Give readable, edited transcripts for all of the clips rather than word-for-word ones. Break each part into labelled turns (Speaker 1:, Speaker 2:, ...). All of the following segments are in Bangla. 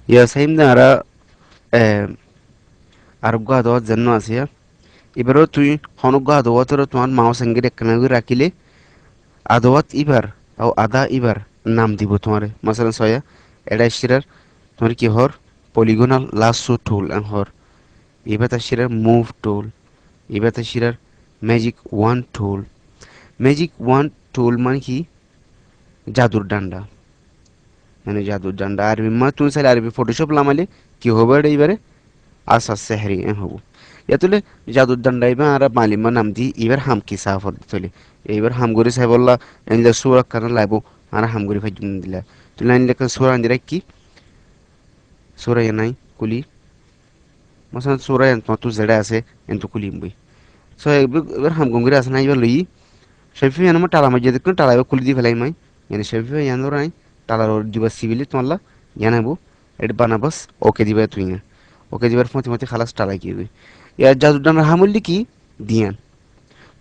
Speaker 1: ইয়া সাইম না আরা আরোগ্য আদত জন্য আছে এবারও তুই হনগ্য আদওয়াতের তোমার মাও সঙ্গে একখানা করে রাখিলে আদওয়াত ইবার আও আদা ইবার নাম দিব তোমার মাসালান সয়া এটা শিরার তোমার কি হর পলিগোনাল লাসো টুল হর এবার তা শিরার মুভ টুল এবার তা শিরার magic one tool magic one tool মানে কি জাদুর ডান্ডা মানে জাদুর ডান্ডা আরবি মা তুমি চাইলে আরবি ফটোশপ লামালে কি হবে এটা এবারে আসা সেহরি হব ইয়াতুলে জাদুর ডান্ডা এবার আর মালিমা নাম দি এবার হাম কি সাফর দিতলে এইবার হাম করে সাহেব বললা এনলে সুরা কানা লাইবো আর হাম করে ফাইজুন দিলা তুই লাইন লেখা সুরা আন্দিরা কি সুরা নাই কুলি মশান সুরা তোমার তো জেডা আছে এন তো কুলিম বই সো এবার হাম গঙ্গরে আছে না এবার লই শফি আমার টালা মাঝে দেখুন টালা এবার খুলি দি ফেলাই মাই yani শফি ইয়ান ধর নাই টালার দিবা সিভিলি তোমাল্লা জানাবো এটা বানাবাস ওকে দিবা তুই ওকে দিবার মতে মতে খালাস টালাই কি ইয়ার জাদুর ডান্ডা হামুল্লি কি দিয়ান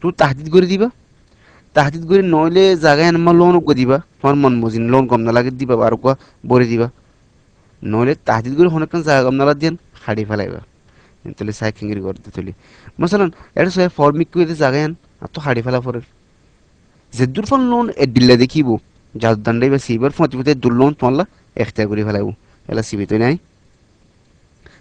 Speaker 1: তুই তাহদিদ করে দিবা তাহদিদ করে নইলে জায়গায় আমার লোন করে দিবা তোমার মন মজিন লোন কম না লাগে দিবা আর কোয়া বলে দিবা নইলে তাহদিদ করে অনেকক্ষণ জায়গা কম না লাগে দিয়ান হাড়ি ফেলাইবা তাহলে সাইকিংয়ের করতে তুলি মশালান এটা সবাই ফর্মিক করে জায়গায় আন আর তো হাড়ি ফেলা পরে যে ফোন লোন এ দিল্লে দেখিব জাদুর ডান্ডাই বা সিবার ফতে ফতে দূর লোন তোমাল্লা এখতিয়ার করে ফেলাইব এলা সিবি তো নাই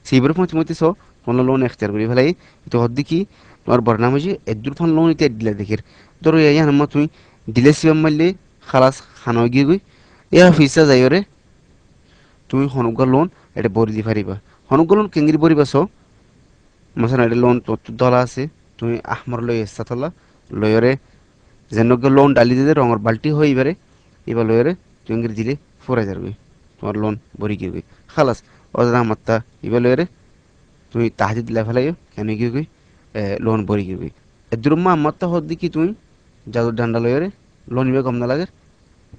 Speaker 1: সিবার ফতে ফতে স তোমার লোন এখতিয়ার করে ফেলাই তো হদ্দি কি তোমার বর্ণাম হয়েছে এদুর ফোন লোন ইতে দিলে দেখের ধরো ইয়া হাম্মা তুমি দিলে সিবাম মারলে খালাস খানো গিয়ে গই ইয়া ফিসা যাই রে তুমি হনুকা লোন এটা বরি দি পারিবা হনুকা লোন কেঙ্গিরি বরিবা স মশান এটা লোন তোর দলা আছে তুমি আহমর লই এসা তলা লয়রে যেন লোন ডালি দিতে রঙের বাল্টি হয়ে এবারে এবার লয়রে তুমি দিলে ফোরা যাবে তোমার লোন বরি গিয়ে গই খালাস অজানা মাত্তা এবার লয়রে তুমি তাহাদিদ লেফালাইও কেন গিয়ে গই লোন বরি গিয়ে গই এদুরম্মা মাত্তা হদ দেখি তুমি জাদুর ডান্ডা লয়রে লোন ইবে কম না লাগে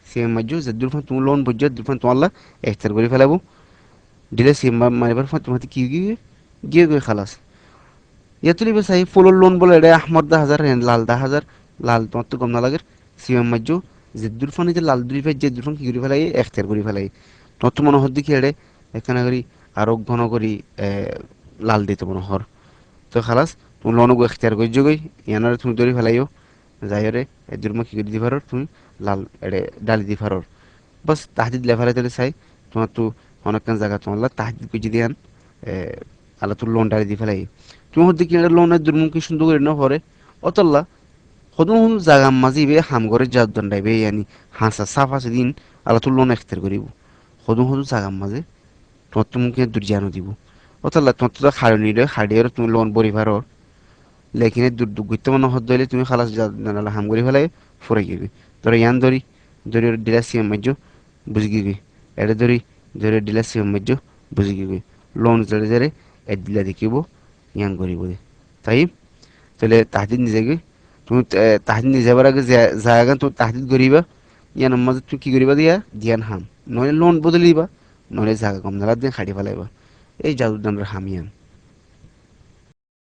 Speaker 1: সিএম মাজ্জু যেদুর ফান তুমি লোন বুঝছো দুরফান তোমাল্লা এখতার করে ফেলাবো দিলে সিএম মারিবার ফান তোমাতে কি গিয়ে গিয়ে গই খালাস ইয়াতুলি বেসাই ফুলর লোন বলে এটা আহমদ 10,000 লাল 10,000 লাল তোমার তো কম না লাগে সিএম মাজ্জু যেদুর ফান যে লাল দুই ভাই যেদুর ফান কি করে ফেলাই এখতার করে ফেলাই তোমার তো মনে হদ দেখি এড়ে এখানে করি আরো ঘন করি লাল দিতে মনে হর তো খালাস তুমি লোন এখতিয়ার করে যোগই ইয়ানারে তুমি ধরে ফেলাইও যাইরে এদুর মা কি করে দি পারো তুমি লাল এড়ে ডালি দি পারো বাস তাহদিদ লেফালে তাহলে চাই তোমার তো অনেকখান জায়গা তোমার তাহদিদ করে যদি আন আল্লাহ তোর লোন ডালি দি ফেলাই তুমি হচ্ছে কি লোনের দুর্মুখী সুন্দর করে না পরে অতল্লা সদন হন জাগা মাঝি বে হাম করে জাত দণ্ডাইবে ইয়ানি হাসা সাফ আছে দিন আল্লাহ তোর লোন এখতিয়ার করিব সদন হদু জাগা মাঝে তোমার তো মুখে দুর্জানো দিব অতল্লা তোমার তো খাড়ি নিলে খাড়িয়ে তুমি লোন বরি পারো লেকিনে দুর্গুত্য মনে হদ দইলে তুমি খালাস জানালা হাম করে ফেলাই ফুরে গিয়ে ধরো ইয়ান ধরি ধরি ডিলাসিয়াম মাজ্য বুঝি গিয়ে এটা ধরি ধরে ডিলাসিয়াম মাজ্য বুঝি গিয়ে লোন জড়ে জড়ে এ দিলা দেখিব ইয়ান করিব তাই তাহলে তাহাদিদ নিজে গিয়ে তুমি তাহাদিদ নিজে যাবার আগে জায়গা তুমি তাহাদিদ করিবা ইয়ান মাঝে তুমি কি করিবা দিয়া দিয়ান হাম নইলে লোন বদলিবা নইলে জায়গা কম নালা দিয়ে খাড়ি ফেলাইবা এই জাদুর আমরা হামিয়ান